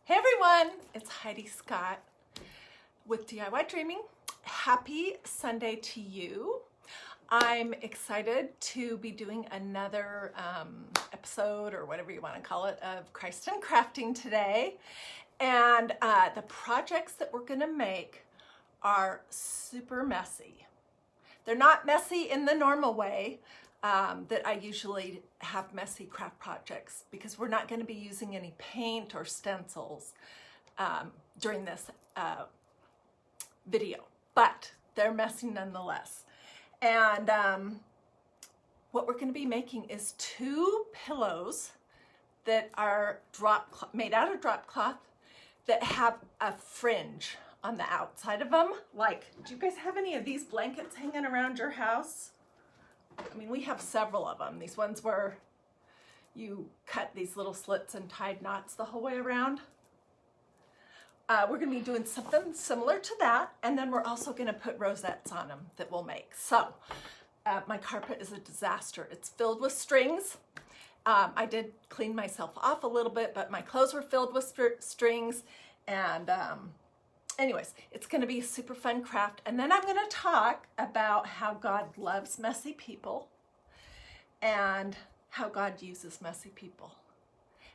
Hey everyone, it's Hiedi Scott with DiyDreaming. Happy Sunday to you. I'm excited to be doing another episode, or whatever you want to call it, of Christ and Crafting today. And the projects that we're going to make are super messy. They're not messy in the normal way that I usually have messy craft projects, because we're not going to be using any paint or stencils during this video, but they're messy nonetheless. And what we're going to be making is 2 pillows that are made out of drop cloth that have a fringe on the outside of them. Like, do you guys have any of these blankets hanging around your house? I mean, we have several of them. These ones where you cut these little slits and tied knots the whole way around. We're going to be doing something similar to that, and then we're also going to put rosettes on them that we'll make. So my carpet is a disaster. It's filled with strings. I did clean myself off a little bit, but my clothes were filled with strings. And anyways, it's going to be a super fun craft. And then I'm going to talk about how God loves messy people and how God uses messy people.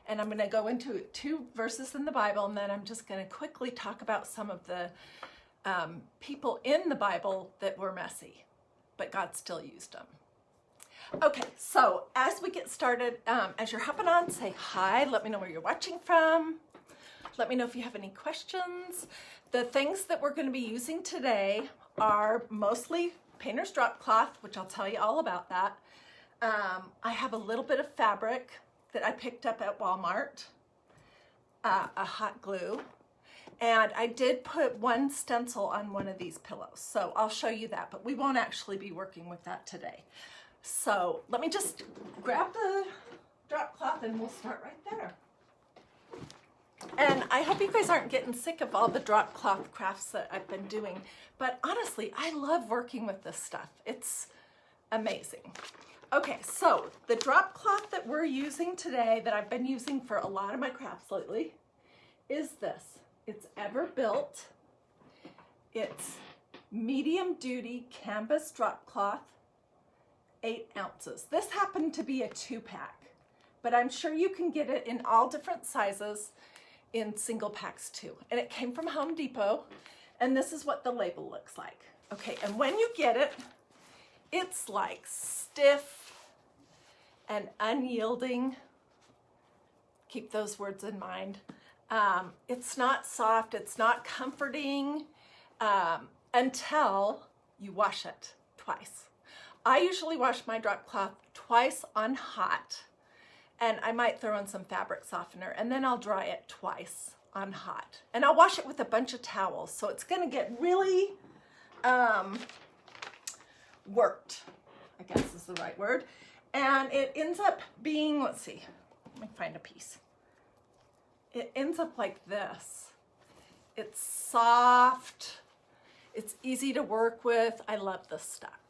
And I'm going to go into 2 verses in the Bible, and then I'm just going to quickly talk about some of the people in the Bible that were messy, but God still used them. Okay, so as we get started, as you're hopping on, say hi. Let me know where you're watching from. Let me know if you have any questions. The things that we're going to be using today are mostly painter's drop cloth, which I'll tell you all about that. I have a little bit of fabric that I picked up at Walmart, a hot glue, and I did put 1 stencil on one of these pillows, so I'll show you that, but we won't actually be working with that today. So let me just grab the drop cloth and we'll start right there. And I hope you guys aren't getting sick of all the drop cloth crafts that I've been doing, but honestly, I love working with this stuff. It's amazing. Okay, so the drop cloth that we're using today, that I've been using for a lot of my crafts lately, is this. It's Everbuilt. It's medium duty canvas drop cloth, 8 ounces. This happened to be a 2-pack, but I'm sure you can get it in all different sizes in single packs too. And it came from Home Depot, and this is what the label looks like. Okay, and when you get it, it's like stiff and unyielding. Keep those words in mind. It's not soft, it's not comforting until you wash it twice. I usually wash my drop cloth twice on hot, and I might throw in some fabric softener, and then I'll dry it twice on hot. And I'll wash it with a bunch of towels, so it's gonna get really worked, I guess is the right word. And it ends up being, let's see, let me find a piece. It ends up like this. It's soft, it's easy to work with. I love this stuff.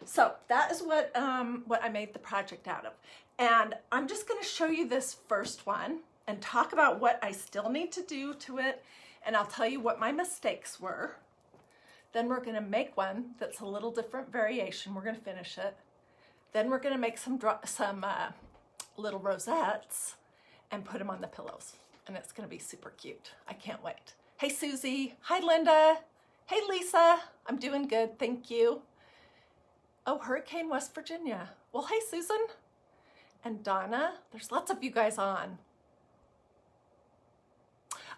So that is what I made the project out of. And I'm just gonna show you this first one and talk about what I still need to do to it, and I'll tell you what my mistakes were. Then we're gonna make one that's a little different variation. We're gonna finish it. Then we're gonna make some little rosettes and put them on the pillows. And it's gonna be super cute. I can't wait. Hey Susie, hi Linda. Hey Lisa, I'm doing good, thank you. Oh, Hurricane West Virginia. Well, hey Susan and Donna, there's lots of you guys on.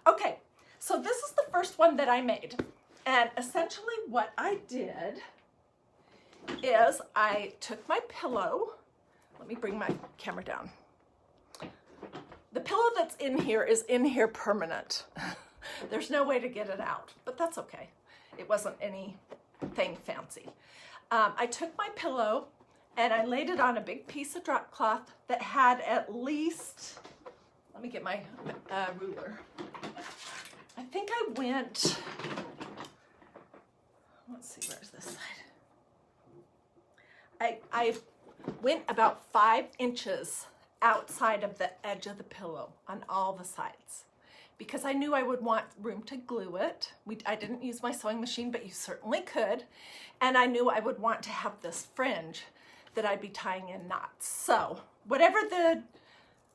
Okay, so this is the first one that I made. And essentially what I did is I took my pillow. Let me bring my camera down. The pillow that's in here is in here permanent. There's no way to get it out, but that's okay. It wasn't anything fancy. I took my pillow and I laid it on a big piece of drop cloth that had at least, let me get my ruler. I think I went, let's see, where's this side? I went about 5 inches outside of the edge of the pillow on all the sides. because I knew I would want room to glue it. I didn't use my sewing machine, but you certainly could. And I knew I would want to have this fringe that I'd be tying in knots. So whatever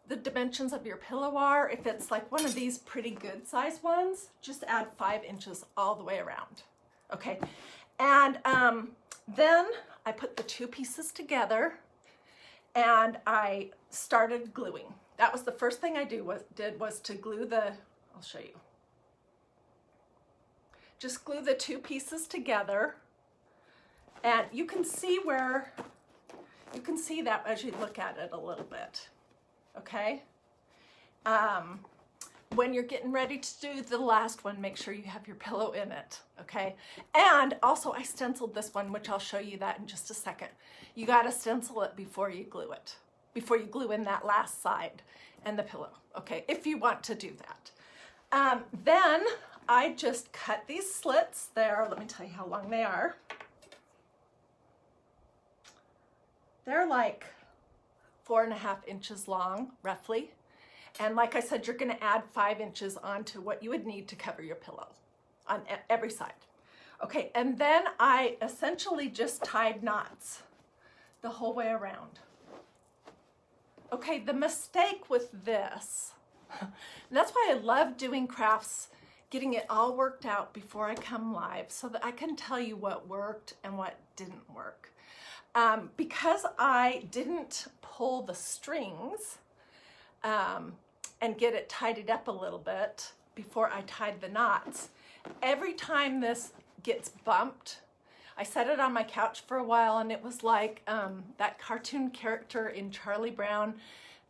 the dimensions of your pillow are, if it's like one of these pretty good size ones, just add 5 inches all the way around. Okay, and then I put the 2 pieces together and I started gluing. That was the first thing I did was to glue the, I'll show you. Just glue the 2 pieces together, and you can see that as you look at it a little bit, okay? When you're getting ready to do the last one, make sure you have your pillow in it, okay? And also I stenciled this one, which I'll show you that in just a second. You gotta stencil it before you glue it, before you glue in that last side and the pillow, okay? If you want to do that. Then I just cut these slits there. Let me tell you how long they are. They're like 4.5 inches long, roughly. And like I said, you're gonna add 5 inches onto what you would need to cover your pillow on every side. Okay, and then I essentially just tied knots the whole way around. Okay, the mistake with this, and that's why I love doing crafts, getting it all worked out before I come live so that I can tell you what worked and what didn't work. Because I didn't pull the strings and get it tidied up a little bit before I tied the knots, every time this gets bumped, I set it on my couch for a while, and it was like that cartoon character in Charlie Brown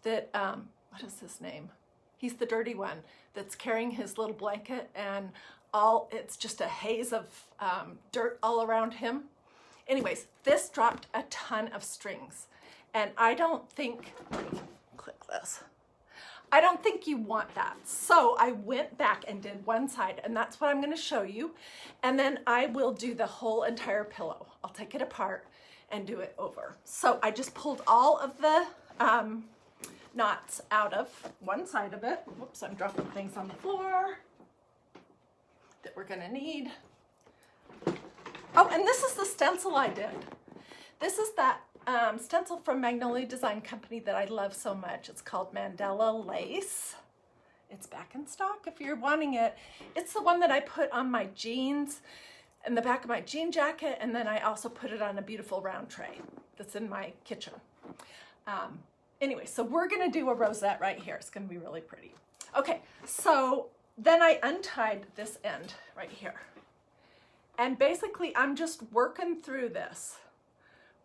that, what is his name? He's the dirty one that's carrying his little blanket, and it's just a haze of dirt all around him. Anyways, this dropped a ton of strings, and I don't think, let me click this. I don't think you want that. So I went back and did one side, and that's what I'm gonna show you. And then I will do the whole entire pillow. I'll take it apart and do it over. So I just pulled all of the knots out of one side of it. Whoops, I'm dropping things on the floor that we're gonna need. Oh, and this is the stencil I did. This is that stencil from Magnolia Design Company that I love so much. It's called Mandala Lace. It's back in stock if you're wanting it. It's the one that I put on my jeans, in the back of my jean jacket, and then I also put it on a beautiful round tray that's in my kitchen. Anyway, so we're gonna do a rosette right here. It's gonna be really pretty. Okay, so then I untied this end right here. And basically I'm just working through this,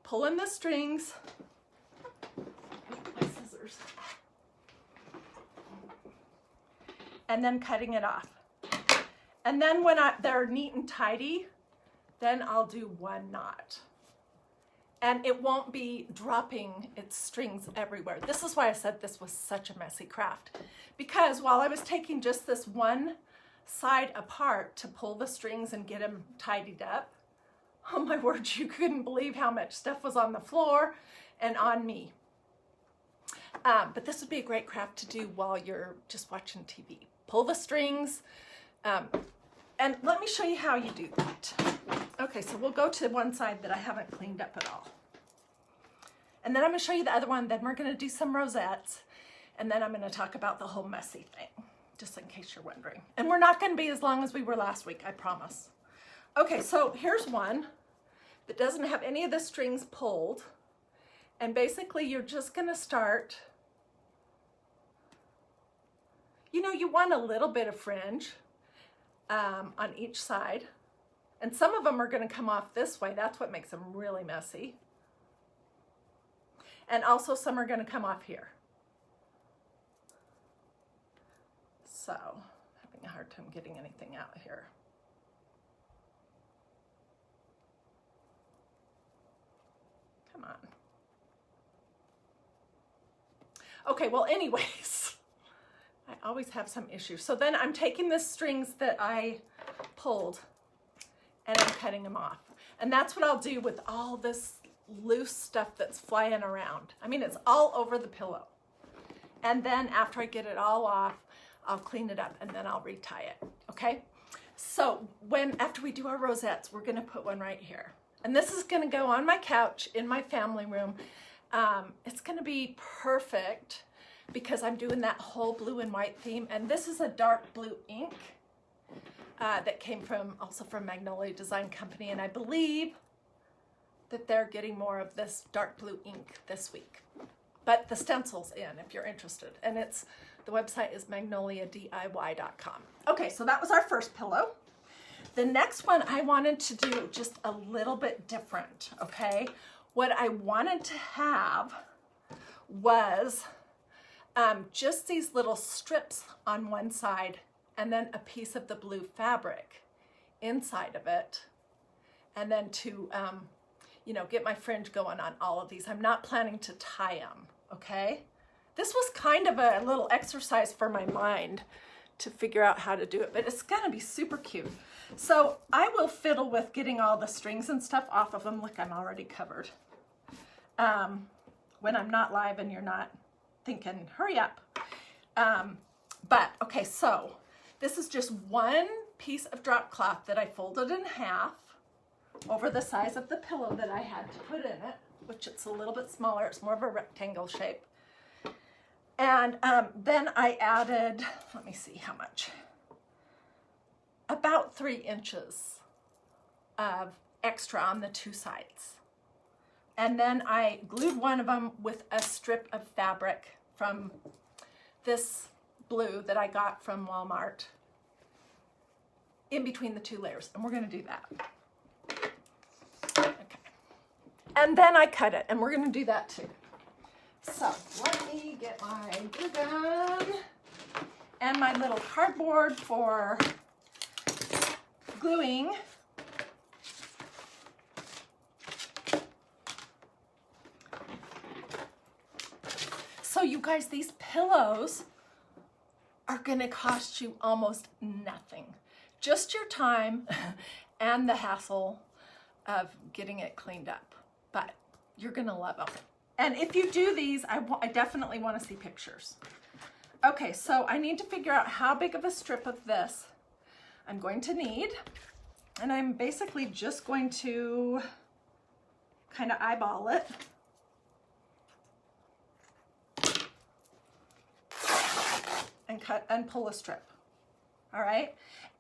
pulling the strings, my scissors, and then cutting it off. And then when they're neat and tidy, then I'll do one knot. And it won't be dropping its strings everywhere. This is why I said this was such a messy craft. Because while I was taking just this one side apart to pull the strings and get them tidied up, oh my word, you couldn't believe how much stuff was on the floor and on me. But this would be a great craft to do while you're just watching TV. Pull the strings, and let me show you how you do that. Okay, so we'll go to one side that I haven't cleaned up at all. And then I'm gonna show you the other one, then we're gonna do some rosettes, and then I'm gonna talk about the whole messy thing, just in case you're wondering. And we're not gonna be as long as we were last week, I promise. Okay, so here's one that doesn't have any of the strings pulled. And basically you're just gonna start, you know, you want a little bit of fringe on each side. And some of them are gonna come off this way. That's what makes them really messy. And also some are gonna come off here. So, having a hard time getting anything out here. Come on. Okay, well anyways, I always have some issues. So then I'm taking the strings that I pulled and I'm cutting them off. And that's what I'll do with all this loose stuff that's flying around. I mean, it's all over the pillow. And then after I get it all off, I'll clean it up and then I'll retie it, okay? So after we do our rosettes, we're gonna put one right here. And this is gonna go on my couch in my family room. It's gonna be perfect because I'm doing that whole blue and white theme. And this is a dark blue ink that came also from Magnolia Design Company. And I believe that they're getting more of this dark blue ink this week. But the stencil's in if you're interested. And the website is magnoliadiy.com. Okay, so that was our first pillow. The next one I wanted to do just a little bit different, okay? What I wanted to have was just these little strips on one side and then a piece of the blue fabric inside of it. And then to, get my fringe going on all of these. I'm not planning to tie them, okay? This was kind of a little exercise for my mind to figure out how to do it, but it's gonna be super cute. So I will fiddle with getting all the strings and stuff off of them. Look, I'm already covered. When I'm not live and you're not thinking, hurry up. But okay, so this is just one piece of drop cloth that I folded in half over the size of the pillow that I had to put in it, which it's a little bit smaller. It's more of a rectangle shape. And then I added, let me see how much, about 3 inches of extra on the two sides. And then I glued one of them with a strip of fabric from this blue that I got from Walmart in between the 2 layers. And we're gonna do that. Okay. And then I cut it, and we're gonna do that too. So let me get my glue gun and my little cardboard for gluing. So you guys, these pillows are gonna cost you almost nothing. Just your time and the hassle of getting it cleaned up. But you're gonna love them. And if you do these, I definitely want to see pictures. Okay, so I need to figure out how big of a strip of this I'm going to need. And I'm basically just going to kind of eyeball it. And cut and pull a strip. All right.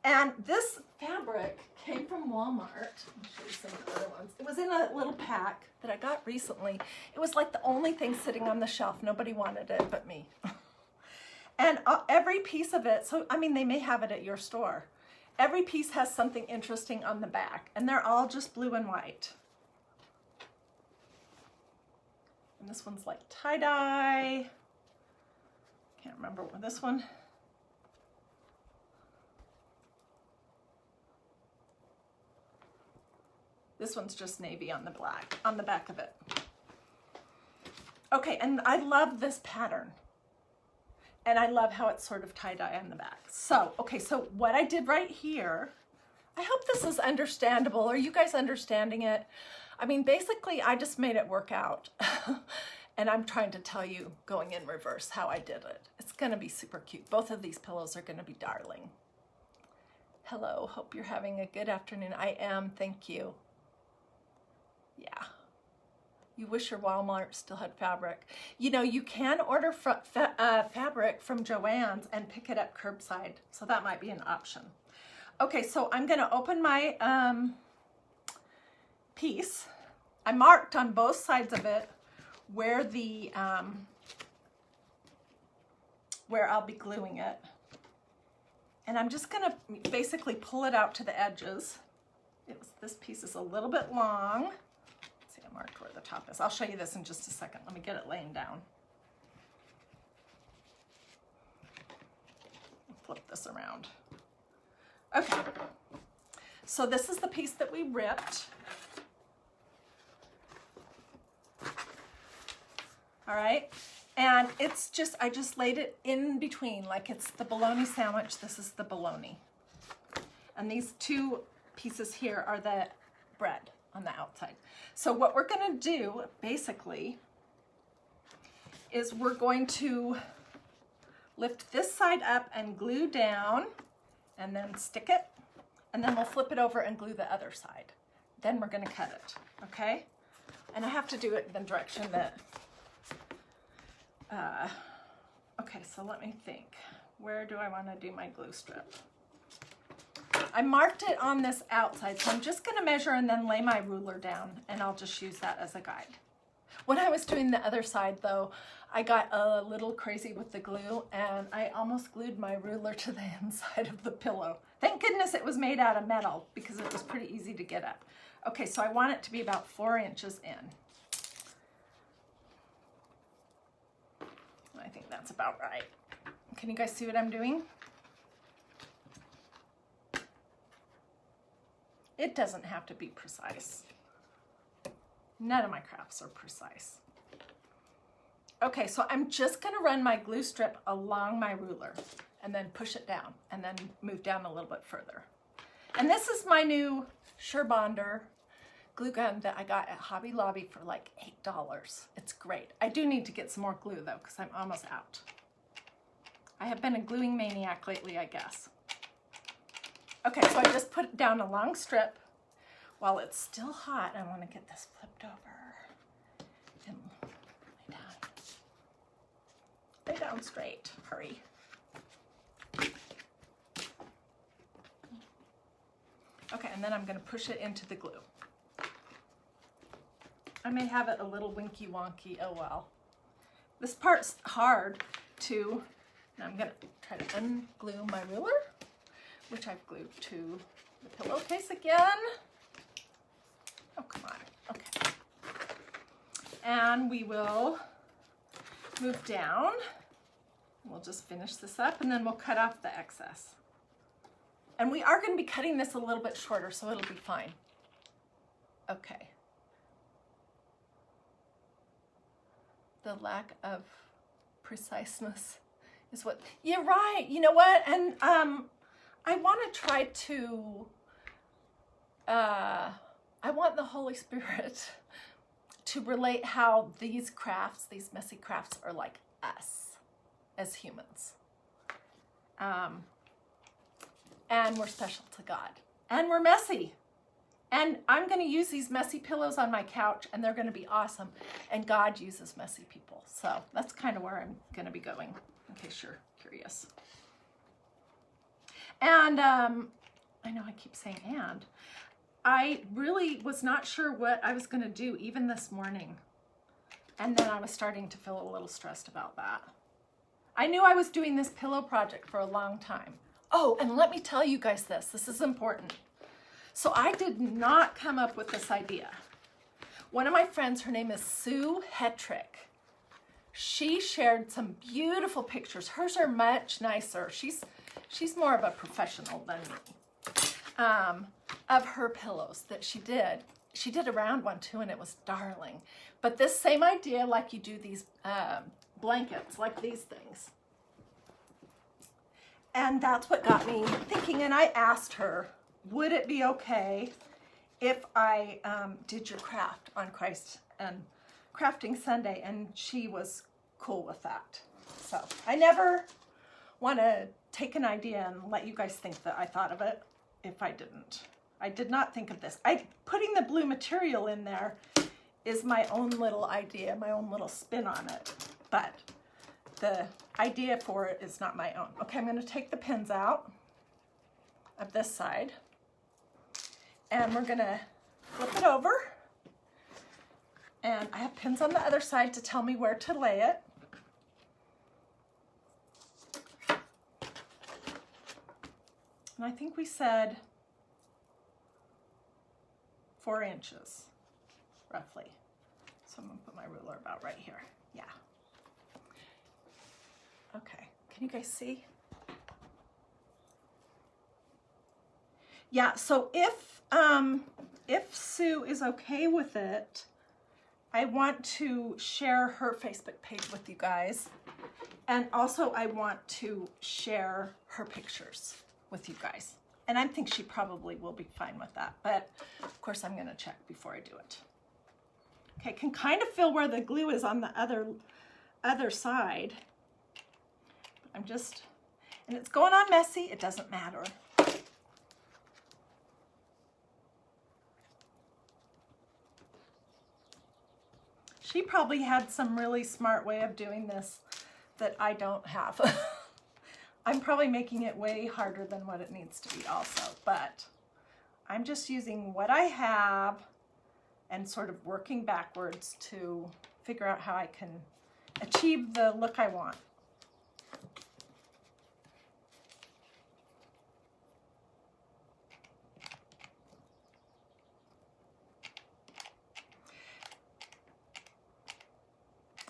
And this fabric came from Walmart. I'll show you some of the other ones. It was in a little pack that I got recently. It was like the only thing sitting on the shelf. Nobody wanted it but me. And every piece of it, so I mean, they may have it at your store. Every piece has something interesting on the back, and they're all just blue and white. And this one's like tie-dye. Can't remember what this one. This one's just navy on the black, on the back of it. Okay, and I love this pattern. And I love how it's sort of tie-dye on the back. So, okay, so what I did right here, I hope this is understandable. Are you guys understanding it? I mean, basically, I just made it work out. And I'm trying to tell you, going in reverse, how I did it. It's gonna be super cute. Both of these pillows are gonna be darling. Hello, hope you're having a good afternoon. I am, thank you. Yeah. You wish your Walmart still had fabric. You know, you can order fabric from Joann's and pick it up curbside. So that might be an option. Okay, so I'm gonna open my piece. I marked on both sides of it where where I'll be gluing it. And I'm just gonna basically pull it out to the edges. This piece is a little bit long. Let's see, I marked where the top is. I'll show you this in just a second. Let me get it laying down. Flip this around. Okay, so this is the piece that we ripped. All right, and it's just, I just laid it in between, like it's the bologna sandwich. This is the bologna. And these two pieces here are the bread on the outside. So what we're gonna do, basically, is we're going to lift this side up and glue down, and then stick it, and then we'll flip it over and glue the other side. Then we're gonna cut it, okay? And I have to do it in the direction that, okay, so let me think. Where do I wanna do my glue strip? I marked it on this outside, so I'm just gonna measure and then lay my ruler down, and I'll just use that as a guide. When I was doing the other side though, I got a little crazy with the glue and I almost glued my ruler to the inside of the pillow. Thank goodness it was made out of metal because it was pretty easy to get up. Okay, so I want it to be about 4 inches in. I think that's about right. Can you guys see what I'm doing? It doesn't have to be precise. None of my crafts are precise. Okay, so I'm just gonna run my glue strip along my ruler and then push it down and then move down a little bit further. And this is my new Surebonder glue gun that I got at Hobby Lobby for like $8. It's great. I do need to get some more glue though, because I'm almost out. I have been a gluing maniac lately, I guess. Okay, so I just put down a long strip. While it's still hot, I want to get this flipped over and lay down. Lay down straight. Hurry. Okay, and then I'm going to push it into the glue. I may have it a little winky wonky, oh well. This part's hard to, and I'm going to try to unglue my ruler, which I've glued to the pillowcase again. Oh, come on. Okay. And we will move down. We'll just finish this up and then we'll cut off the excess. And we are going to be cutting this a little bit shorter, so it'll be fine. Okay. The lack of preciseness is what, you're right. You know what? And I want to try to, I want the Holy Spirit to relate how these crafts, these messy crafts, are like us as humans. And we're special to God. And we're messy. And I'm going to use these messy pillows on my couch, and they're going to be awesome. And God uses messy people. So that's kind of where I'm going to be going, in case you're curious. And I know I keep saying and. I really was not sure what I was going to do even this morning. And then I was starting to feel a little stressed about that. I knew I was doing this pillow project for a long time. Oh, and let me tell you guys this. This is important. So I did not come up with this idea. One of my friends, her name is Sue Hetrick. She shared some beautiful pictures. Hers are much nicer. She's more of a professional than me. Of her pillows that she did. She did a round one too, and it was darling. But this same idea, like you do these blankets, like these things. And that's what got me thinking, and I asked her, would it be okay if I did your craft on Christ and Crafting Sunday? And she was cool with that. So I never want to take an idea and let you guys think that I thought of it if I didn't. I did not think of this. Putting the blue material in there is my own little idea, my own little spin on it. But the idea for it is not my own. Okay, I'm going to take the pins out of this side. And we're going to flip it over. And I have pins on the other side to tell me where to lay it. And I think we said 4 inches, roughly. So I'm going to put my ruler about right here. Yeah. Okay. Can you guys see? Yeah, so if Sue is okay with it, I want to share her Facebook page with you guys. And also I want to share her pictures with you guys. And I think she probably will be fine with that. But of course I'm gonna check before I do it. Okay, can kind of feel where the glue is on the other side. But and it's going on messy. It doesn't matter. She probably had some really smart way of doing this that I don't have. I'm probably making it way harder than what it needs to be also, but I'm just using what I have and sort of working backwards to figure out how I can achieve the look I want.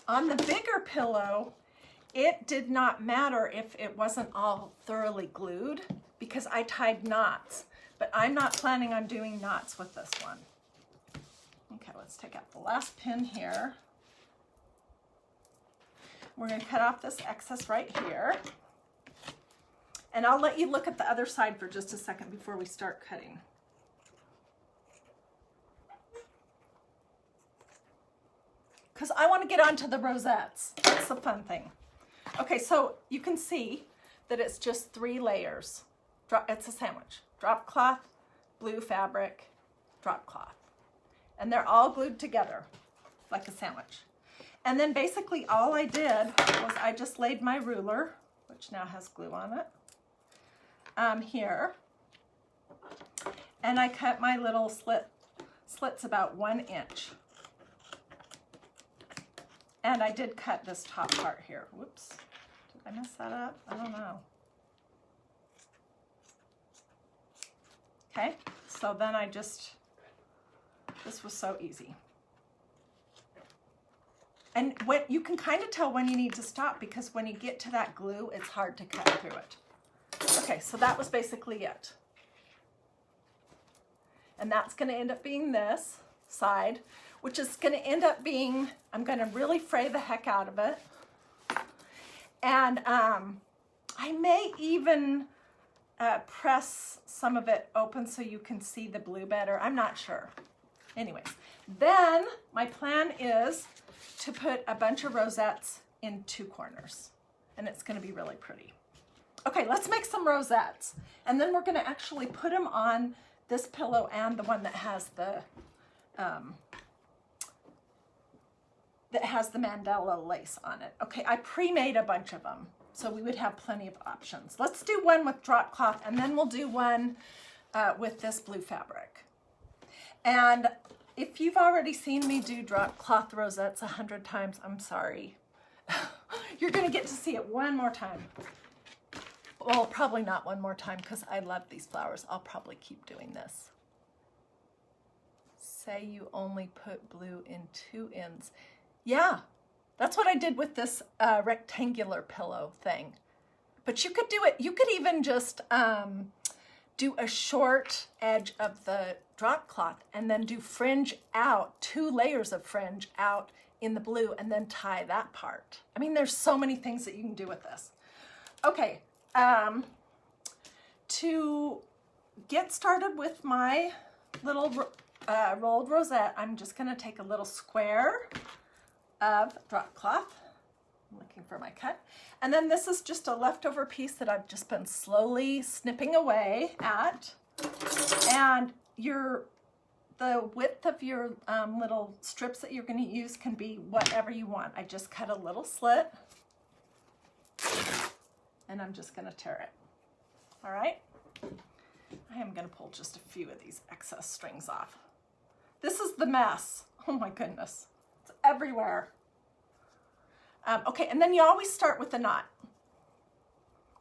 On the bigger pillow, it did not matter if it wasn't all thoroughly glued because I tied knots, but I'm not planning on doing knots with this one. Okay, let's take out the last pin here. We're going to cut off this excess right here. And I'll let you look at the other side for just a second before we start cutting. Because I want to get onto the rosettes. That's the fun thing. Okay, so you can see that it's just 3 layers. It's a sandwich. Drop cloth, blue fabric, drop cloth. And they're all glued together like a sandwich. And then basically all I did was I just laid my ruler, which now has glue on it, here. And I cut my little slits about 1 inch. And I did cut this top part here. Whoops, did I mess that up? I don't know. Okay, so then this was so easy. And you can kind of tell when you need to stop because when you get to that glue, it's hard to cut through it. Okay, so that was basically it. And that's gonna end up being this side, which is going to end up being, I'm going to really fray the heck out of it. And I may even press some of it open so you can see the blue better. I'm not sure. Anyways, then my plan is to put a bunch of rosettes in 2 corners. And it's going to be really pretty. Okay, let's make some rosettes. And then we're going to actually put them on this pillow and the one that has the mandala lace on it. Okay, I pre-made a bunch of them, so we would have plenty of options. Let's do one with drop cloth, and then we'll do one with this blue fabric. And if you've already seen me do drop cloth rosettes 100 times, I'm sorry. You're gonna get to see it one more time. Well, probably not one more time, because I love these flowers. I'll probably keep doing this. Say you only put blue in 2 ends. Yeah, that's what I did with this rectangular pillow thing. But you could do it, you could even just do a short edge of the drop cloth and then do fringe out, 2 layers of fringe out in the blue and then tie that part. I mean, there's so many things that you can do with this. Okay, to get started with my little rolled rosette, I'm just gonna take a little square of drop cloth. I'm looking for my cut. And then this is just a leftover piece that I've just been slowly snipping away at. And the width of your little strips that you're gonna use can be whatever you want. I just cut a little slit and I'm just gonna tear it. All right? I am gonna pull just a few of these excess strings off. This is the mess. Oh my goodness. It's everywhere. Okay, and then you always start with a knot.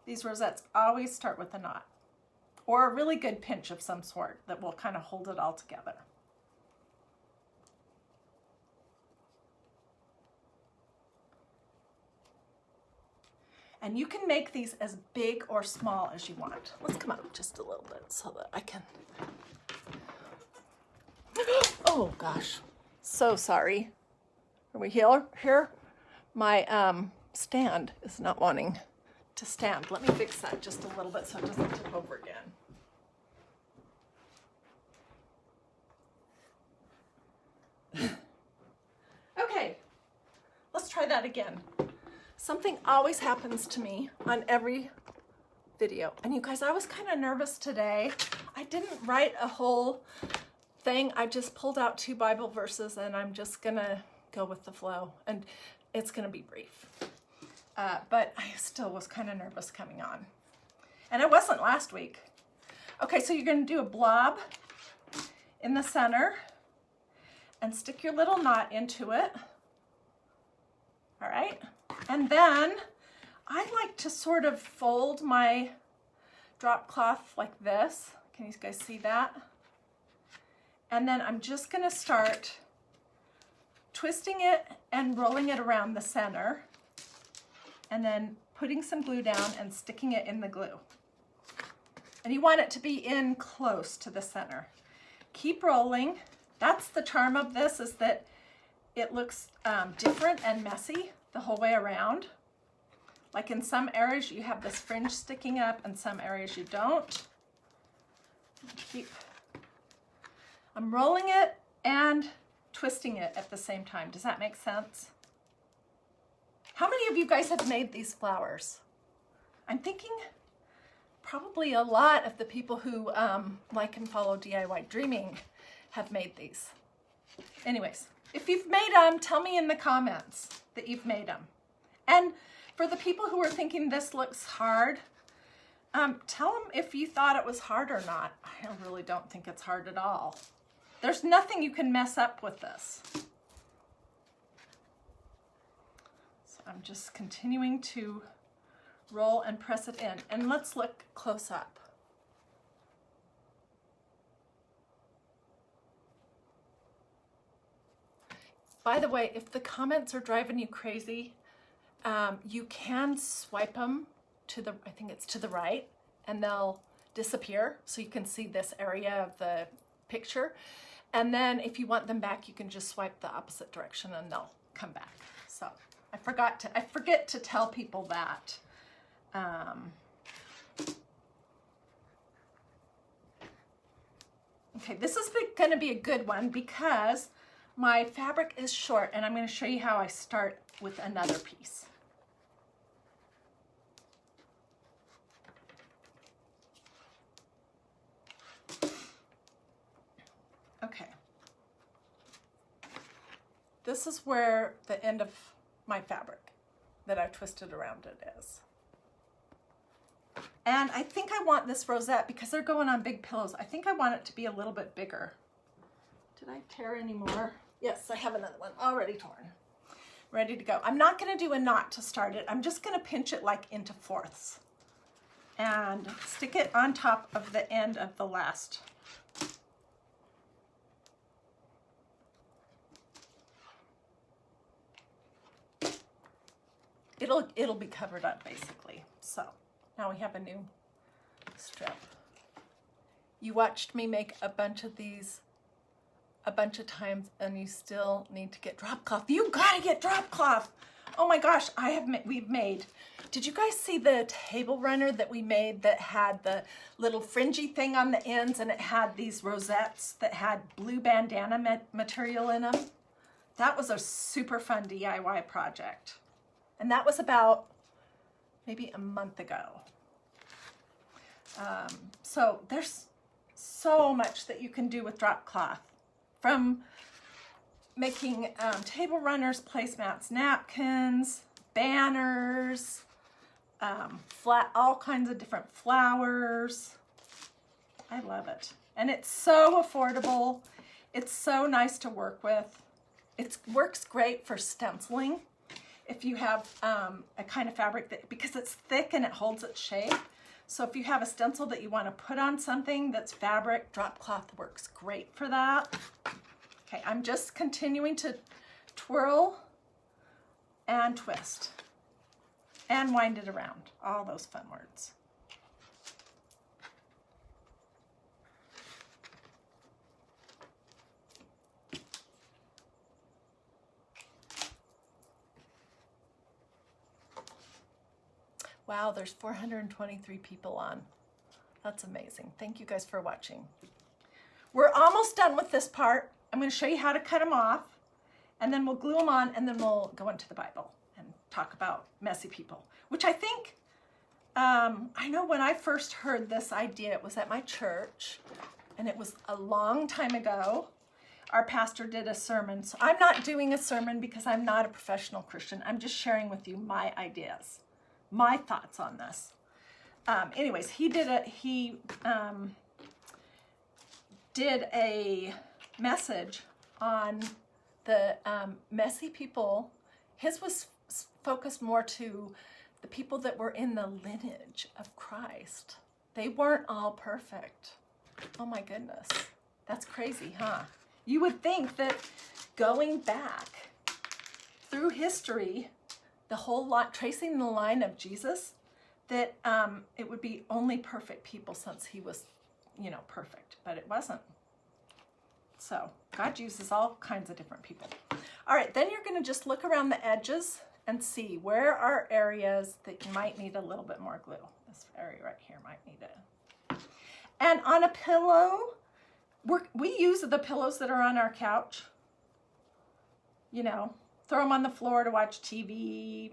These rosettes always start with a knot or a really good pinch of some sort that will kind of hold it all together. And you can make these as big or small as you want. Let's come up just a little bit so that I can. Oh gosh, so sorry. Are we here? My stand is not wanting to stand. Let me fix that just a little bit so it doesn't tip over again. Okay, let's try that again. Something always happens to me on every video. And you guys, I was kind of nervous today. I didn't write a whole thing. I just pulled out 2 Bible verses and I'm just gonna go with the flow. And it's gonna be brief. But I still was kind of nervous coming on. And it wasn't last week. Okay, so you're gonna do a blob in the center and stick your little knot into it. All right, and then I like to sort of fold my drop cloth like this. Can you guys see that? And then I'm just gonna start twisting it and rolling it around the center and then putting some glue down and sticking it in the glue. And you want it to be in close to the center. Keep rolling. That's the charm of this, is that it looks different and messy the whole way around. Like in some areas you have this fringe sticking up and some areas you don't. I'm rolling it and twisting it at the same time. Does that make sense? How many of you guys have made these flowers? I'm thinking probably a lot of the people who like and follow DIY Dreaming have made these. Anyways, if you've made them, tell me in the comments that you've made them. And for the people who are thinking this looks hard, tell them if you thought it was hard or not. I really don't think it's hard at all. There's nothing you can mess up with this. So I'm just continuing to roll and press it in. And let's look close up. By the way, if the comments are driving you crazy, you can swipe them to the, I think it's to the right, and they'll disappear so you can see this area of the picture. And then if you want them back, you can just swipe the opposite direction and they'll come back. So I forget to tell people that. Okay, this is going to be a good one because my fabric is short, and I'm going to show you how I start with another piece. Okay. This is where the end of my fabric that I've twisted around it is. And I think I want this rosette, because they're going on big pillows, I think I want it to be a little bit bigger. Did I tear any more? Yes, I have another one already torn. Ready to go. I'm not going to do a knot to start it. I'm just going to pinch it like into fourths and stick it on top of the end of the last. It'll be covered up basically. So now we have a new strip. You watched me make a bunch of these a bunch of times, and you still need to get drop cloth. You gotta get drop cloth. Oh my gosh, we've made. Did you guys see the table runner that we made that had the little fringy thing on the ends, and it had these rosettes that had blue bandana material in them? That was a super fun DIY project. And that was about maybe a month ago. So there's so much that you can do with drop cloth. From making table runners, placemats, napkins, banners, all kinds of different flowers. I love it. And it's so affordable. It's so nice to work with. It works great for stenciling if you have a kind of fabric that, because it's thick and it holds its shape. So if you have a stencil that you want to put on something that's fabric, drop cloth works great for that. Okay, I'm just continuing to twirl and twist and wind it around. All those fun words. Wow, there's 423 people on. That's amazing. Thank you guys for watching. We're almost done with this part. I'm going to show you how to cut them off, and then we'll glue them on, and then we'll go into the Bible and talk about messy people, which I think, I know when I first heard this idea, it was at my church, and it was a long time ago. Our pastor did a sermon. So I'm not doing a sermon because I'm not a professional Christian. I'm just sharing with you my ideas, my thoughts on this. Anyways, he did a message on the messy people. His was focused more to the people that were in the lineage of Christ. They weren't all perfect. Oh my goodness. That's crazy, huh? You would think that going back through history, the whole lot, tracing the line of Jesus, that it would be only perfect people since he was, perfect, but it wasn't. So God uses all kinds of different people. All right, then you're going to just look around the edges and see where are areas that you might need a little bit more glue. This area right here might need it. And on a pillow, we use the pillows that are on our couch. Throw them on the floor to watch TV,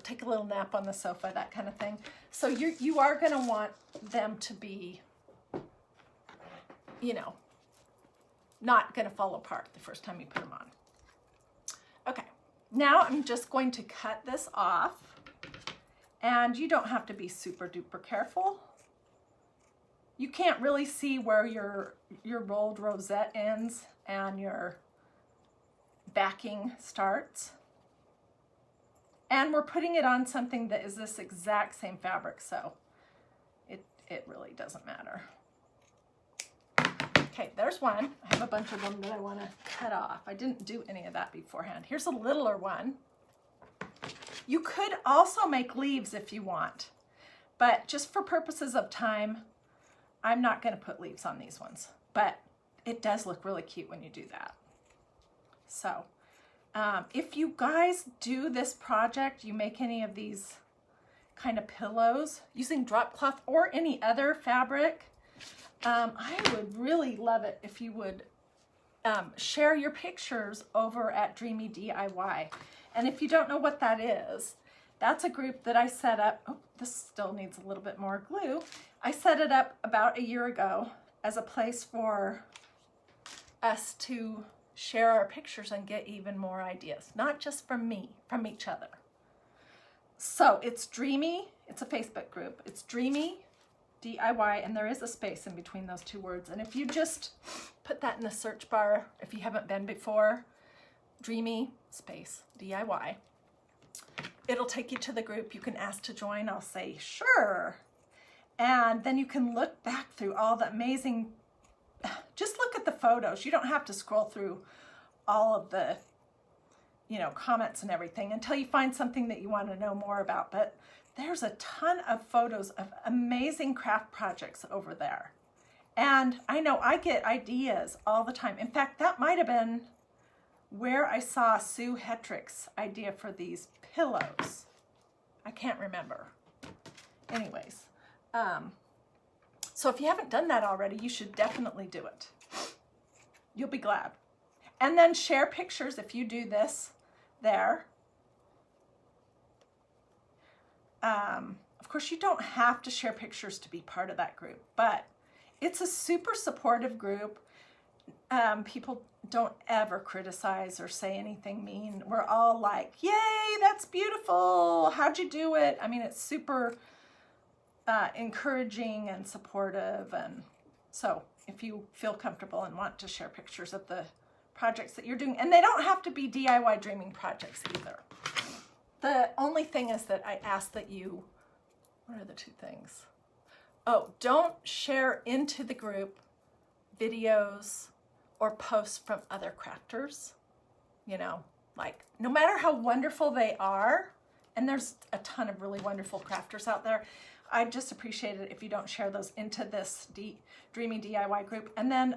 take a little nap on the sofa, that kind of thing. So you are going to want them to be, not going to fall apart the first time you put them on. Okay, now I'm just going to cut this off, and you don't have to be super duper careful. You can't really see where your rolled rosette ends and your backing starts. And we're putting it on something that is this exact same fabric, so it really doesn't matter. Okay, there's one. I have a bunch of them that I want to cut off. I didn't do any of that beforehand. Here's a littler one. You could also make leaves if you want, but just for purposes of time, I'm not going to put leaves on these ones, but it does look really cute when you do that. So if you guys do this project, you make any of these kind of pillows using drop cloth or any other fabric, I would really love it if you would share your pictures over at Dreamy DIY. And if you don't know what that is, that's a group that I set up. Oh, this still needs a little bit more glue. I set it up about a year ago as a place for us to share our pictures and get even more ideas, not just from me, from each other. So it's Dreamy, it's a Facebook group. It's Dreamy DIY, and there is a space in between those two words. And if you just put that in the search bar, if you haven't been before, Dreamy space DIY, it'll take you to the group. You can ask to join. I'll say, sure. And then you can look back through all the amazing, just look at the photos. You don't have to scroll through all of the, comments and everything until you find something that you want to know more about. But there's a ton of photos of amazing craft projects over there. And I know I get ideas all the time. In fact, that might have been where I saw Sue Hetrick's idea for these pillows. I can't remember. Anyways, so if you haven't done that already, you should definitely do it. You'll be glad. And then share pictures if you do this there. Of course, you don't have to share pictures to be part of that group, but it's a super supportive group. People don't ever criticize or say anything mean. We're all like, yay, that's beautiful. How'd you do it? I mean, it's super encouraging and supportive. And so if you feel comfortable and want to share pictures of the projects that you're doing, and they don't have to be DIY dreaming projects either. The only thing is that I ask that you, what are the two things? Oh, don't share into the group videos or posts from other crafters. Like no matter how wonderful they are, and there's a ton of really wonderful crafters out there, I'd just appreciate it if you don't share those into this Dreamy DIY group. And then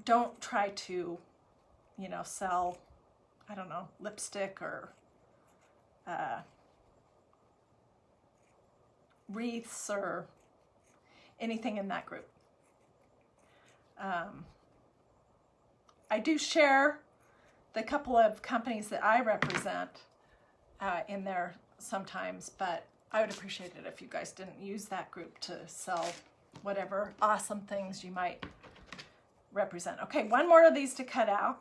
don't try to, sell, I don't know, lipstick or wreaths or anything in that group. I do share the couple of companies that I represent in there sometimes, but I would appreciate it if you guys didn't use that group to sell whatever awesome things you might represent. Okay, one more of these to cut out.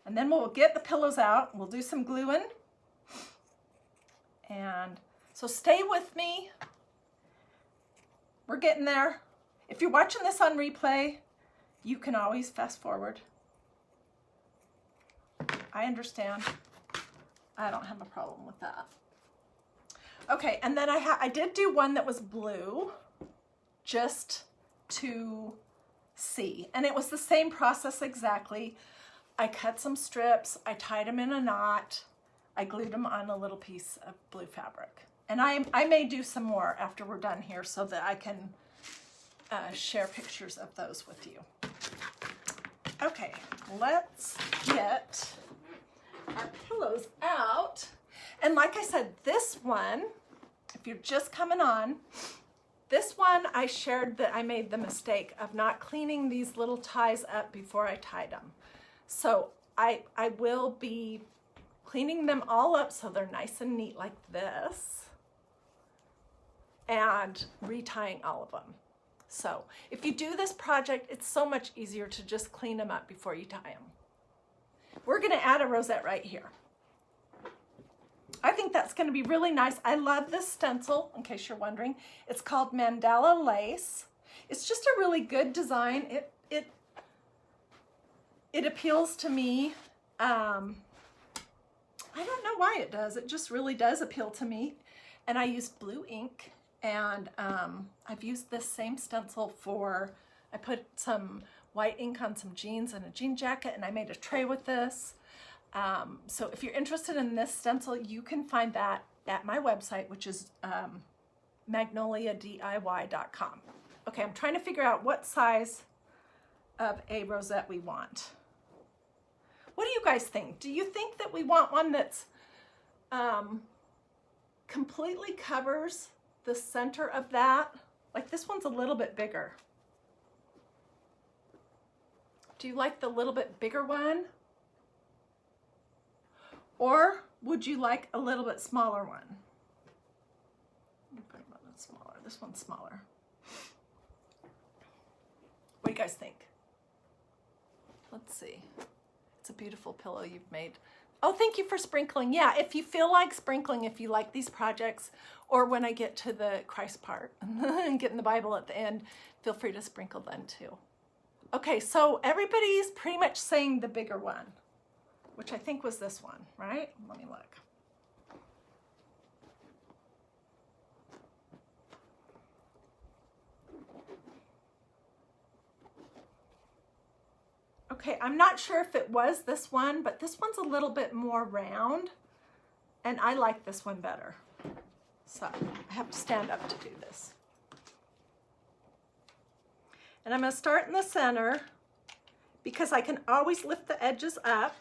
And then we'll get the pillows out. We'll do some gluing. And so stay with me. We're getting there. If you're watching this on replay, you can always fast forward. I understand. I don't have a problem with that. Okay, and then I did do one that was blue, just to see. And it was the same process exactly. I cut some strips, I tied them in a knot, I glued them on a little piece of blue fabric. And I may do some more after we're done here so that I can share pictures of those with you. Okay, let's get our pillows out. And like I said, this one, if you're just coming on, this one I shared that I made the mistake of not cleaning these little ties up before I tied them. So I will be cleaning them all up so they're nice and neat like this and retying all of them. So if you do this project, it's so much easier to just clean them up before you tie them. We're gonna add a rosette right here. I think that's gonna be really nice. I love this stencil, in case you're wondering. It's called Mandala Lace. It's just a really good design. It appeals to me. I don't know why it does. It just really does appeal to me. And I used blue ink, and I've used this same stencil for, I put some white ink on some jeans and a jean jacket, and I made a tray with this. So if you're interested in this stencil, you can find that at my website, which is magnoliadiy.com. Okay, I'm trying to figure out what size of a rosette we want. What do you guys think? Do you think that we want one that's completely covers the center of that? Like this one's a little bit bigger. Do you like the little bit bigger one? Or would you like a little bit smaller one? Let me put one that's smaller. This one's smaller. What do you guys think? Let's see. It's a beautiful pillow you've made. Oh, thank you for sprinkling. Yeah, if you feel like sprinkling, if you like these projects, or when I get to the Christ part and getting the Bible at the end, feel free to sprinkle then too. Okay, so everybody's pretty much saying the bigger one, which I think was this one, right? Let me look. Okay, I'm not sure if it was this one, but this one's a little bit more round, and I like this one better. So I have to stand up to do this. And I'm going to start in the center because I can always lift the edges up.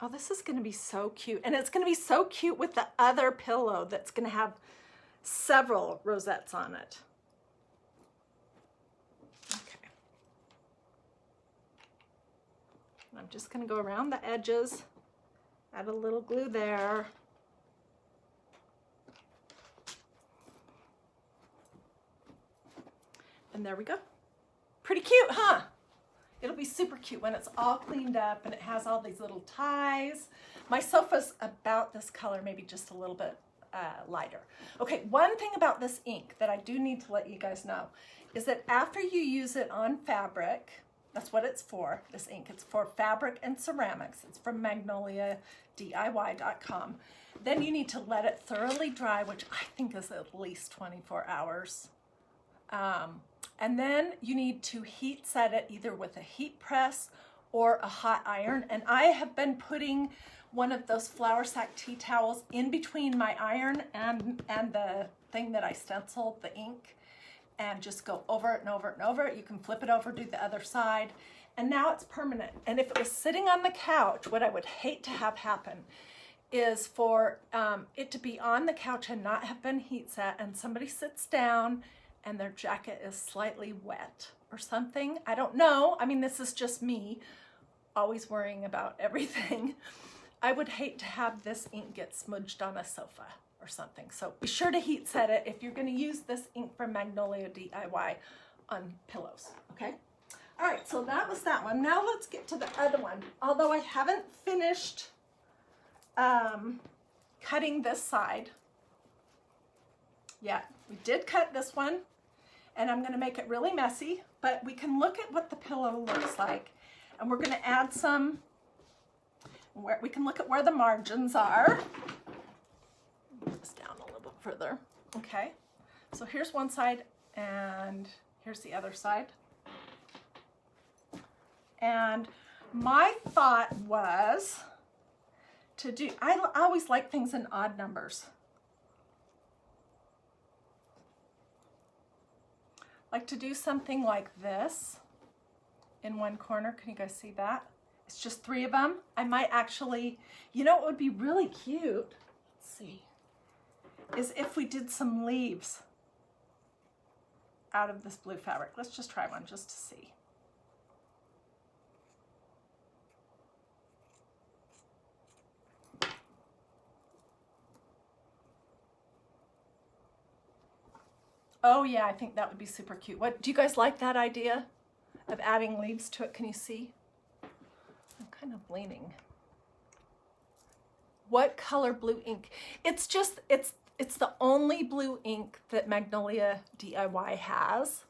Oh, this is going to be so cute. And it's going to be so cute with the other pillow that's going to have several rosettes on it. Okay. I'm just going to go around the edges, add a little glue there. And there we go. Pretty cute, huh? It'll be super cute when it's all cleaned up and it has all these little ties. My sofa's about this color, maybe just a little bit lighter. Okay, one thing about this ink that I do need to let you guys know is that after you use it on fabric, that's what it's for, this ink. It's for fabric and ceramics. It's from magnoliadiy.com. Then you need to let it thoroughly dry, which I think is at least 24 hours. And then you need to heat set it either with a heat press or a hot iron. And I have been putting one of those flour sack tea towels in between my iron and the thing that I stenciled, the ink, and just go over it and over it and over it. You can flip it over, do the other side, and now it's permanent. And if it was sitting on the couch, what I would hate to have happen is for it to be on the couch and not have been heat set, and somebody sits down and their jacket is slightly wet or something. I don't know. I mean, this is just me always worrying about everything. I would hate to have this ink get smudged on a sofa or something. So be sure to heat set it if you're going to use this ink from Magnolia DIY on pillows, okay? All right, so that was that one. Now let's get to the other one. Although I haven't finished cutting this side yet. We did cut this one, and I'm going to make it really messy, but we can look at what the pillow looks like, and we're going to add some, where we can look at where the margins are. Move this down a little bit further. Okay, so here's one side, and here's the other side. And my thought was to do, I always like things in odd numbers. Like to do something like this in one corner. Can you guys see that? It's just 3 of them. I might actually, you know what would be really cute? Let's see. Is if we did some leaves out of this blue fabric. Let's just try one just to see. Oh yeah, I think that would be super cute. What, do you guys like that idea of adding leaves to it? Can you see? I'm kind of leaning. What color blue ink? It's just, it's the only blue ink that Magnolia DIY has.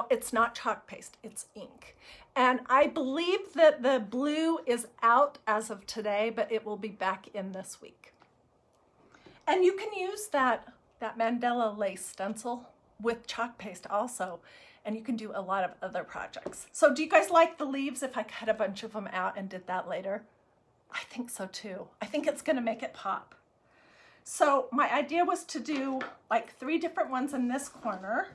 It's not chalk paste, it's ink. And I believe that the blue is out as of today, but it will be back in this week. And you can use that Mandala lace stencil with chalk paste also, and you can do a lot of other projects. So do you guys like the leaves if I cut a bunch of them out and did that later? I think so too. I think it's gonna make it pop. So my idea was to do like 3 different ones in this corner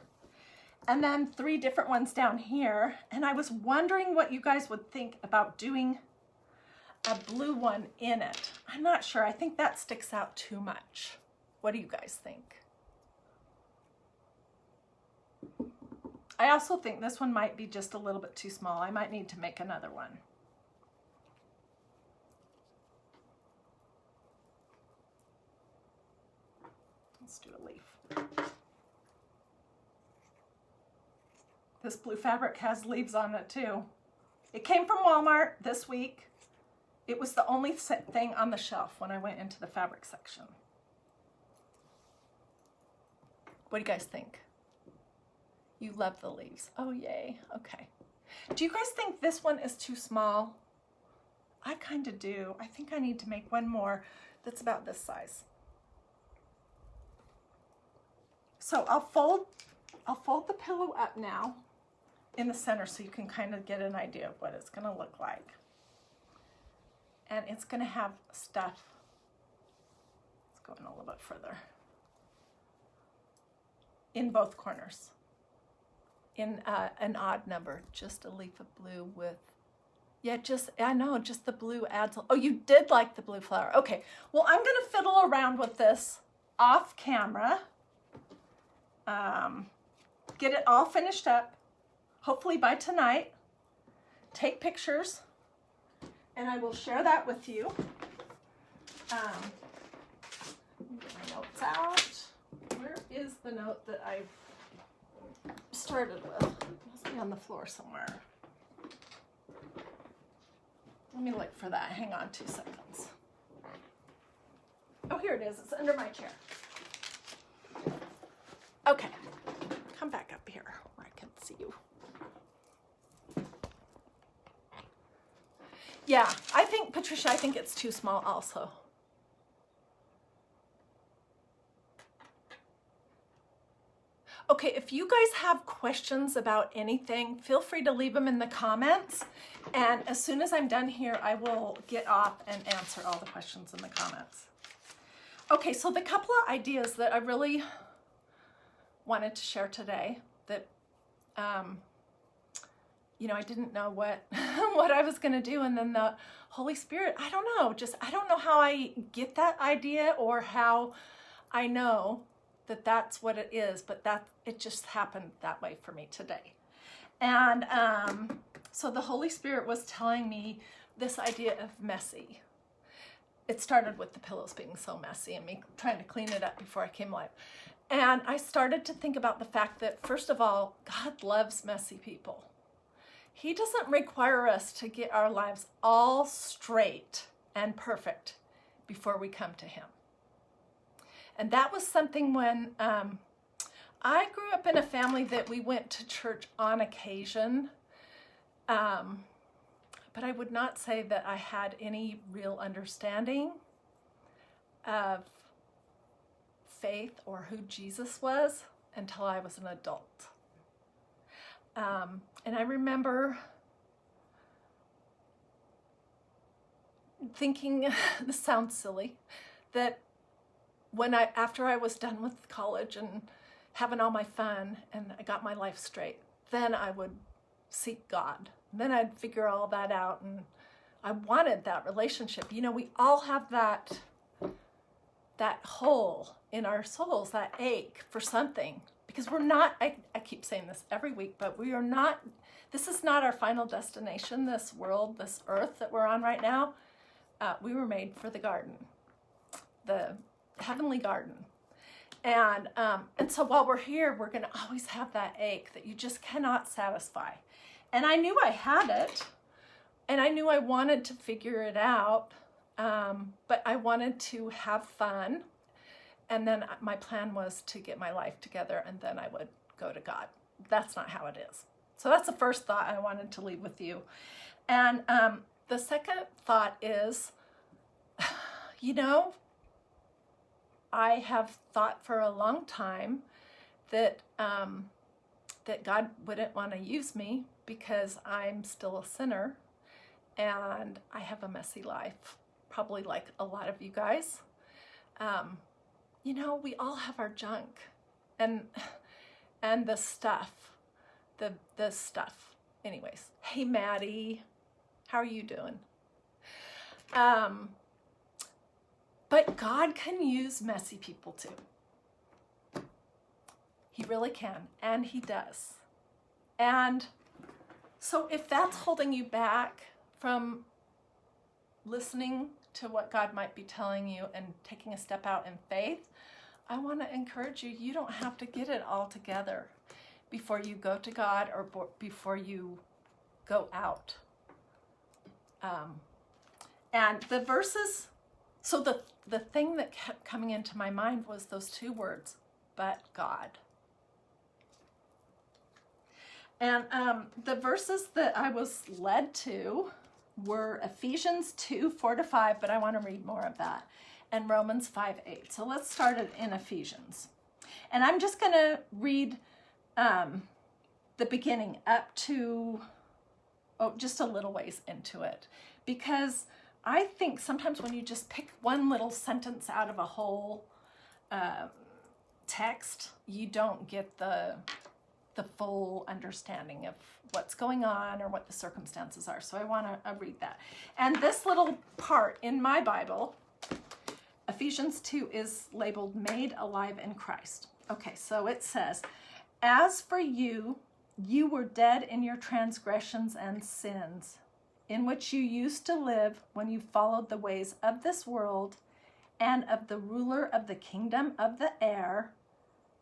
and then 3 different ones down here. And I was wondering what you guys would think about doing a blue one in it. I'm not sure. I think that sticks out too much. What do you guys think? I also think this one might be just a little bit too small. I might need to make another one. Let's do a leaf. This blue fabric has leaves on it too. It came from Walmart this week. It was the only thing on the shelf when I went into the fabric section. What do you guys think? You love the leaves. Oh, yay. Okay. Do you guys think this one is too small? I kind of do. I think I need to make one more that's about this size. So I'll fold the pillow up now in the center so you can kind of get an idea of what it's going to look like. And it's going to have stuff. Let's go in a little bit further. In both corners. In an odd number, just a leaf of blue with, yeah, just, I know, just the blue adds, oh, you did like the blue flower. Okay, well, I'm going to fiddle around with this off camera. Get it all finished up, hopefully by tonight. Take pictures, and I will share that with you. Get my notes out. Where is the note that I've started with? It must be on the floor somewhere. Let me look for that. Hang on 2 seconds. Oh, here it is. It's under my chair. Okay. Come back up here where I can see you. Yeah, I think, Patricia, I think it's too small also. Okay, if you guys have questions about anything, feel free to leave them in the comments. And as soon as I'm done here, I will get off and answer all the questions in the comments. Okay, so the couple of ideas that I really wanted to share today that, you know, I didn't know what, what I was going to do. And then the Holy Spirit, I don't know, I don't know how I get that idea or how I know that that's what it is, but that it just happened that way for me today. And so the Holy Spirit was telling me this idea of messy. It started with the pillows being so messy and me trying to clean it up before I came live. And I started to think about the fact that, first of all, God loves messy people. He doesn't require us to get our lives all straight and perfect before we come to him. And that was something when I grew up in a family that we went to church on occasion, but I would not say that I had any real understanding of faith or who Jesus was until I was an adult. And I remember thinking, this sounds silly, that after I was done with college and having all my fun and I got my life straight, then I would seek God. Then I'd figure all that out, and I wanted that relationship. You know, we all have that hole in our souls, that ache for something, because we're not, I keep saying this every week, but we are not, this is not our final destination, this world, this earth that we're on right now. We were made for the garden, the heavenly garden. And so while we're here, we're going to always have that ache that you just cannot satisfy. And I knew I had it, and I knew I wanted to figure it out, but I wanted to have fun. And then my plan was to get my life together, and then I would go to God. That's not how it is. So that's the first thought I wanted to leave with you. And the second thought is, you know, I have thought for a long time that that God wouldn't want to use me because I'm still a sinner and I have a messy life, probably like a lot of you guys. You know, we all have our junk and the stuff, the stuff. Anyways, hey Maddie, how are you doing? But God can use messy people too. He really can, and he does. And so if that's holding you back from listening to what God might be telling you and taking a step out in faith, I want to encourage you, you don't have to get it all together before you go to God or before you go out. And the verses, so the thing that kept coming into my mind was those two words, but God. And the verses that I was led to were Ephesians 2:4-5, but I want to read more of that, and Romans 5:8. So let's start it in Ephesians. And I'm just going to read the beginning up to, just a little ways into it, because I think sometimes when you just pick one little sentence out of a whole text, you don't get the full understanding of what's going on or what the circumstances are. So I want to read that. And this little part in my Bible, Ephesians 2, is labeled Made Alive in Christ. Okay, so it says, as for you, you were dead in your transgressions and sins, in which you used to live when you followed the ways of this world and of the ruler of the kingdom of the air,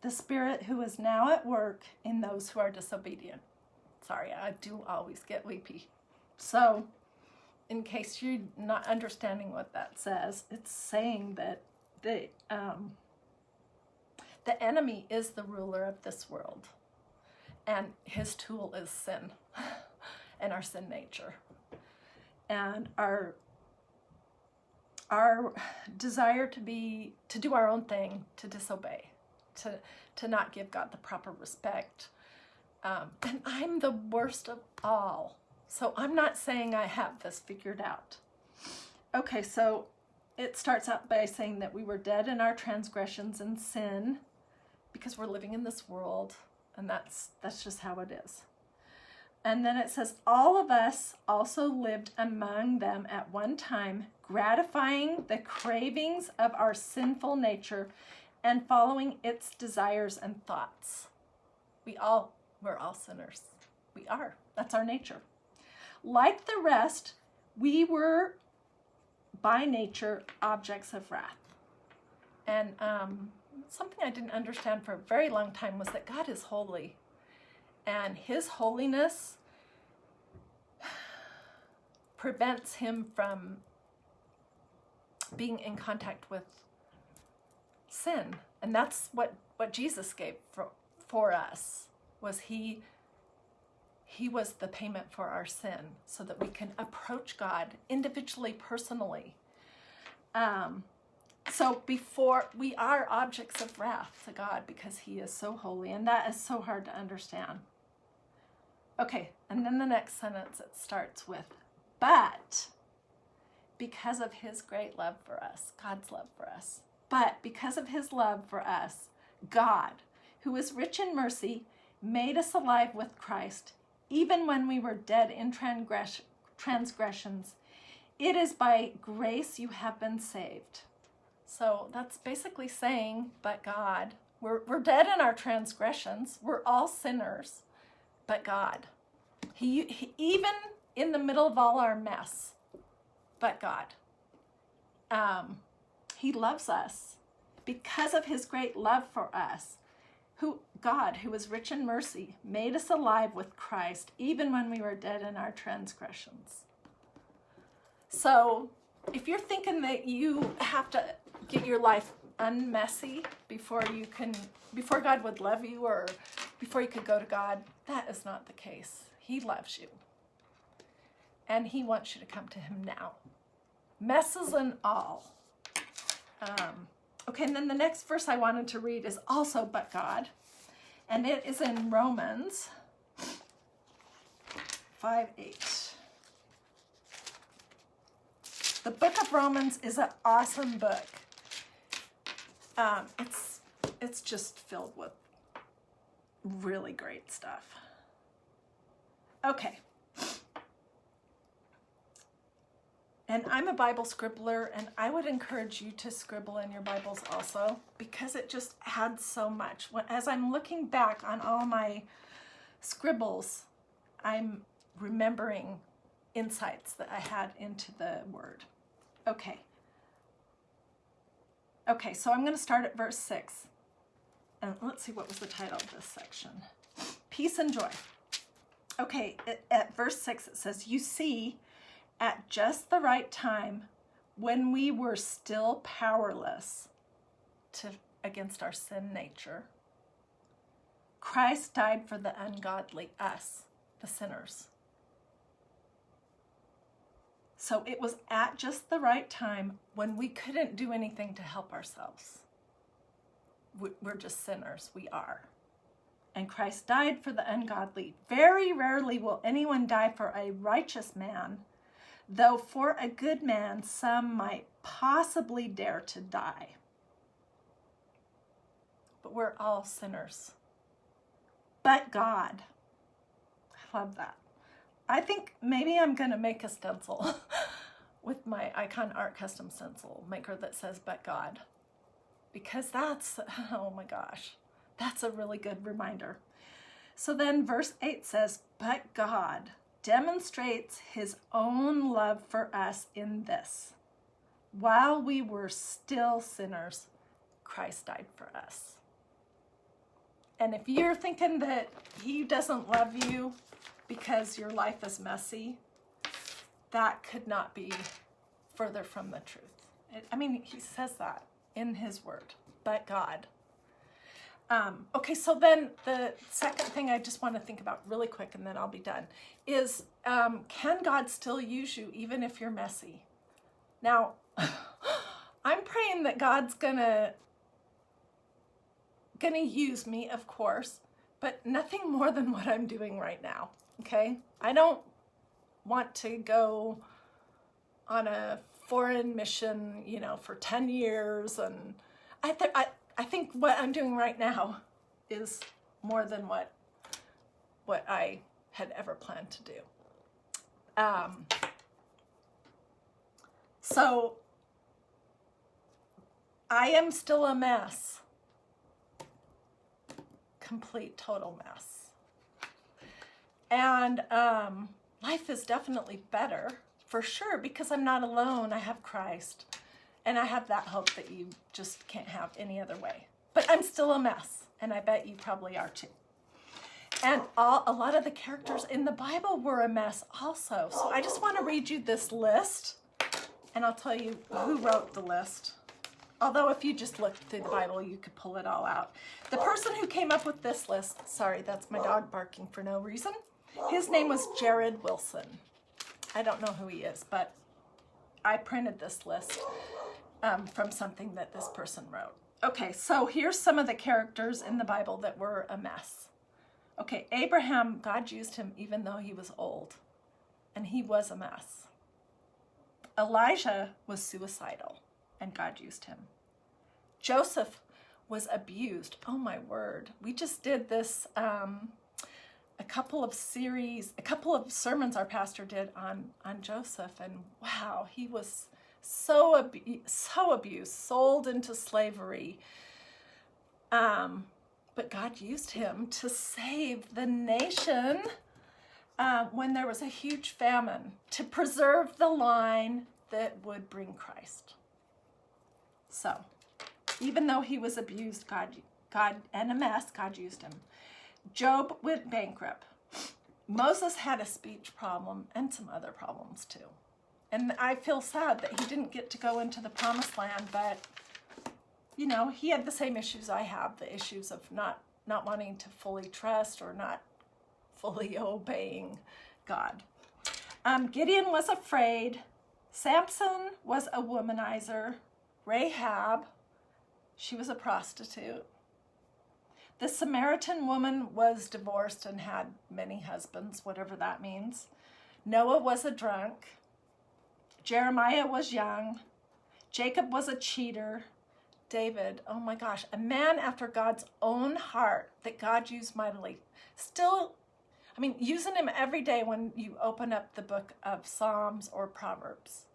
the spirit who is now at work in those who are disobedient. Sorry, I do always get weepy. So, in case you're not understanding what that says, it's saying that the enemy is the ruler of this world, and his tool is sin and our sin nature. And our desire to do our own thing, to disobey, to not give God the proper respect. And I'm the worst of all. So I'm not saying I have this figured out. Okay, so it starts out by saying that we were dead in our transgressions and sin because we're living in this world, and that's just how it is. And then it says, all of us also lived among them at one time, gratifying the cravings of our sinful nature and following its desires and thoughts. We're all sinners. We are. That's our nature. Like the rest, we were by nature objects of wrath. And something I didn't understand for a very long time was that God is holy. And his holiness prevents him from being in contact with sin. And that's what Jesus gave for us, was he was the payment for our sin so that we can approach God individually, personally. So before, we are objects of wrath to God because he is so holy, and that is so hard to understand. Okay, and then the next sentence, it starts with, but because of his great love for us, God's love for us, but because of his love for us, God, who is rich in mercy, made us alive with Christ, even when we were dead in transgressions. It is by grace you have been saved. So that's basically saying, but God, we're dead in our transgressions. We're all sinners, but God. He even in the middle of all our mess, but God. He loves us because of his great love for us. God, who is rich in mercy, made us alive with Christ, even when we were dead in our transgressions. So if you're thinking that you have to get your life unmessy before God would love you, or before you could go to God, that is not the case. He loves you. And he wants you to come to him now. Messes and all. Okay, and then the next verse I wanted to read is also but God. And it is in Romans 5:8. The book of Romans is an awesome book. It's just filled with really great stuff. Okay. And I'm a Bible scribbler, and I would encourage you to scribble in your Bibles also, because it just adds so much. As I'm looking back on all my scribbles, I'm remembering insights that I had into the word. Okay, so I'm going to start at verse 6. And let's see, what was the title of this section? Peace and joy. Okay, at verse 6 it says, you see, at just the right time, when we were still powerless against our sin nature, Christ died for the ungodly, us, the sinners. So it was at just the right time when we couldn't do anything to help ourselves. We're just sinners, we are. And Christ died for the ungodly. Very rarely will anyone die for a righteous man, though for a good man some might possibly dare to die. But we're all sinners. But God. I love that. I think maybe I'm going to make a stencil with my Icon Art Custom Stencil maker that says, but God. Because that's, oh my gosh, that's a really good reminder. So then verse 8 says, but God demonstrates his own love for us in this: while we were still sinners, Christ died for us. And if you're thinking that he doesn't love you because your life is messy, that could not be further from the truth. He says that in his word, but God. Okay, so then the second thing I just want to think about really quick, and then I'll be done, is can God still use you even if you're messy? Now, I'm praying that God's gonna use me, of course, but nothing more than what I'm doing right now, okay? I don't want to go on a foreign mission, for 10 years, and I think what I'm doing right now is more than what I had ever planned to do. So I am still a mess. complete, total mess. And life is definitely better, for sure, because I'm not alone. I have Christ. And I have that hope that you just can't have any other way. But I'm still a mess, and I bet you probably are too. And a lot of the characters in the Bible were a mess also. So I just want to read you this list, and I'll tell you who wrote the list. Although if you just looked through the Bible, you could pull it all out. The person who came up with this list, sorry, that's my dog barking for no reason. His name was Jared Wilson. I don't know who he is, but I printed this list from something that this person wrote. Okay, so here's some of the characters in the Bible that were a mess. Okay, Abraham, God used him even though he was old, and he was a mess. Elijah was suicidal, and God used him. Joseph was abused. Oh my word. We just did this, a couple of sermons our pastor did on Joseph, and wow, he was so abused, sold into slavery. But God used him to save the nation when there was a huge famine, to preserve the line that would bring Christ. So, even though he was abused, God and a mess, God used him. Job went bankrupt. Moses had a speech problem and some other problems too. And I feel sad that he didn't get to go into the promised land, but you know, he had the same issues I have, the issues of not wanting to fully trust or not fully obeying God. Gideon was afraid. Samson was a womanizer. Rahab, she was a prostitute. The Samaritan woman was divorced and had many husbands, whatever that means. Noah was a drunk. Jeremiah was young. Jacob was a cheater. David, oh my gosh, a man after God's own heart that God used mightily. Still, I mean, using him every day when you open up the book of Psalms or Proverbs.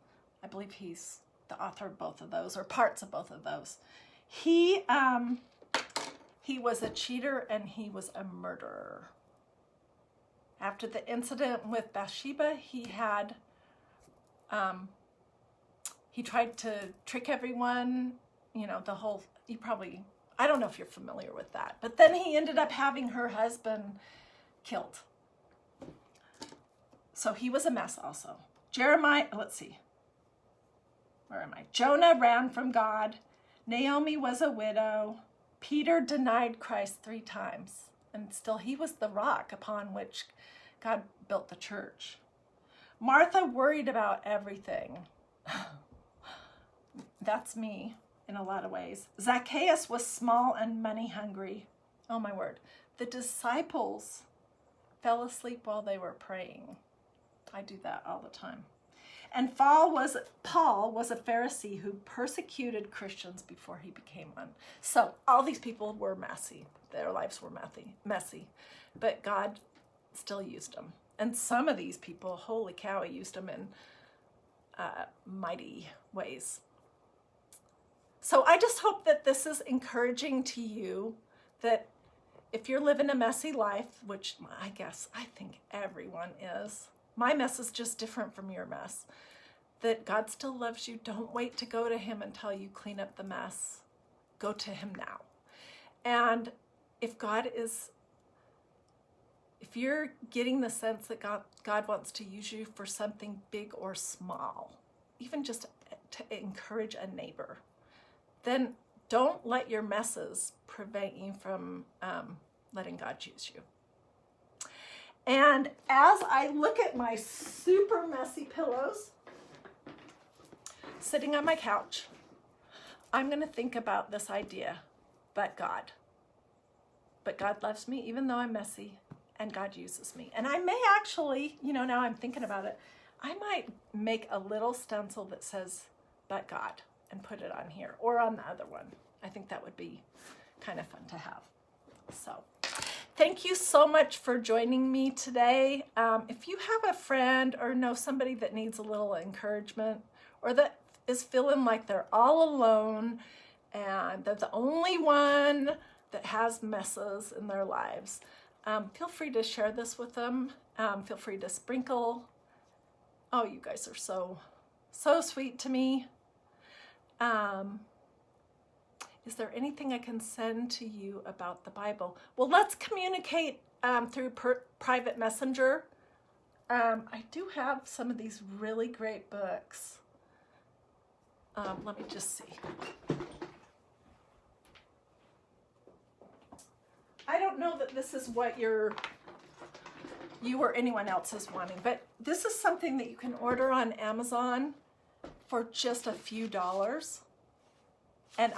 I believe he's the author of both of those, or parts of both of those. He was a cheater and he was a murderer. After the incident with Bathsheba, he tried to trick everyone, you know, I don't know if you're familiar with that, but then he ended up having her husband killed. So he was a mess also. Jeremiah, let's see. Where am I? Jonah ran from God. Naomi was a widow. Peter denied Christ 3 times. And still he was the rock upon which God built the church. Martha worried about everything. That's me in a lot of ways. Zacchaeus was small and money hungry. Oh my word. The disciples fell asleep while they were praying. I do that all the time. And Paul was a Pharisee who persecuted Christians before he became one. So all these people were messy. Their lives were messy. But God still used them. And some of these people, holy cow, he used them in mighty ways. So I just hope that this is encouraging to you, that if you're living a messy life, which I think everyone is, my mess is just different from your mess, that God still loves you. Don't wait to go to him until you clean up the mess. Go to him now. And if you're getting the sense that God wants to use you for something big or small, even just to encourage a neighbor, then don't let your messes prevent you from letting God use you. And as I look at my super messy pillows sitting on my couch, I'm going to think about this idea, but God loves me even though I'm messy, and God uses me. And I may actually, now I'm thinking about it, I might make a little stencil that says, but God, and put it on here or on the other one. I think that would be kind of fun to have. So thank you so much for joining me today. If you have a friend or know somebody that needs a little encouragement, or that is feeling like they're all alone and they're the only one that has messes in their lives, feel free to share this with them. Feel free to sprinkle. Oh, you guys are so sweet to me. Is there anything I can send to you about the Bible? Well, let's communicate through private messenger. I do have some of these really great books. Let me just see. I don't know that this is what you or anyone else is wanting, but this is something that you can order on Amazon for just a few dollars. And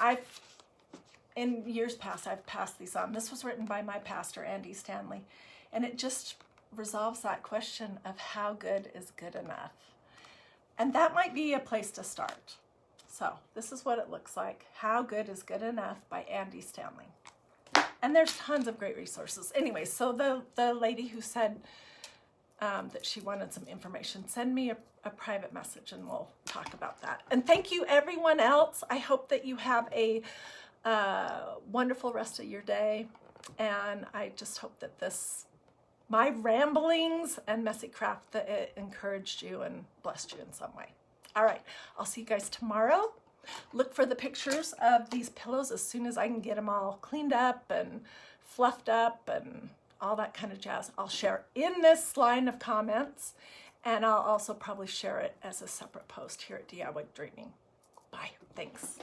in years past, I've passed these on. This was written by my pastor, Andy Stanley, and it just resolves that question of how good is good enough. And that might be a place to start. So this is what it looks like. How Good is Good Enough by Andy Stanley. And there's tons of great resources. Anyway, so the lady who said that she wanted some information, send me a private message and we'll talk about that. And thank you everyone else. I hope that you have a wonderful rest of your day. And I just hope that my ramblings and messy craft, that it encouraged you and blessed you in some way. All right, I'll see you guys tomorrow. Look for the pictures of these pillows as soon as I can get them all cleaned up and fluffed up and all that kind of jazz. I'll share in this line of comments, and I'll also probably share it as a separate post here at DiyDreaming. Bye. Thanks.